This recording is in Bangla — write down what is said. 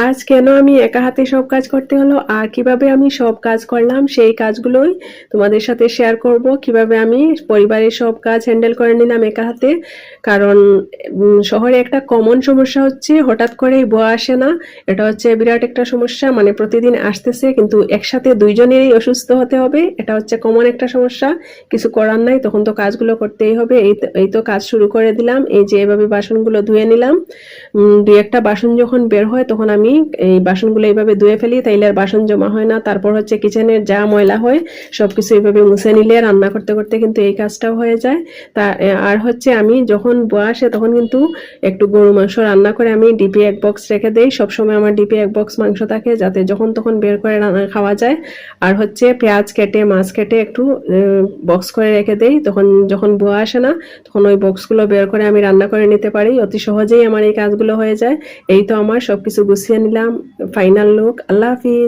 আজ কেন আমি একা হাতে সব কাজ করতে হলো আর কিভাবে আমি সব কাজ করলাম সেই কাজগুলোই তোমাদের সাথে শেয়ার করব। কিভাবে আমি পরিবারের সব কাজ হ্যান্ডেল করে নিলাম একা হাতে। কারণ শহরে একটা কমন সমস্যা হচ্ছে হঠাৎ করেই বুয়া আসে না। এটা হচ্ছে বিরাট একটা সমস্যা, মানে প্রতিদিন আসতেছে কিন্তু একসাথে দুইজনেরই অসুস্থ হতে হবে, এটা হচ্ছে কমন একটা সমস্যা। কিছু করার নাই, তখন তো কাজগুলো করতেই হবে। এই তো কাজ শুরু করে দিলাম। এই যে এভাবে বাসনগুলো ধুয়ে নিলাম। দুই একটা বাসন যখন বের হয় তখন আমি এই বাসনগুলো এইভাবে ধুয়ে ফেলি, তাইলে আর বাসন জমা হয় না। তারপর হচ্ছে কিচেনের যা ময়লা হয় সবকিছু এইভাবে মুছে নিলে রান্না করতে করতে কিন্তু এই কাজটাও হয়ে যায়। তা আর হচ্ছে আমি যখন বুয়া আসে তখন কিন্তু একটু গরু মাংস রান্না করে আমি ডিপে এক বক্স রেখে দেই। সবসময় আমার ডিপে এক বক্স মাংস থাকে, যাতে যখন তখন বের করে রান্না খাওয়া যায়। আর হচ্ছে পেঁয়াজ কেটে মাছ কেটে একটু বক্স করে রেখে দেই, তখন যখন বুয়া আসে না তখন ওই বক্সগুলো বের করে আমি রান্না করে নিতে পারি। অতি সহজেই আমার এই কাজগুলো হয়ে যায়। এই তো আমার সবকিছু গুছিয়ে নিলাম। Final look. আল্লাহ হাফিজ।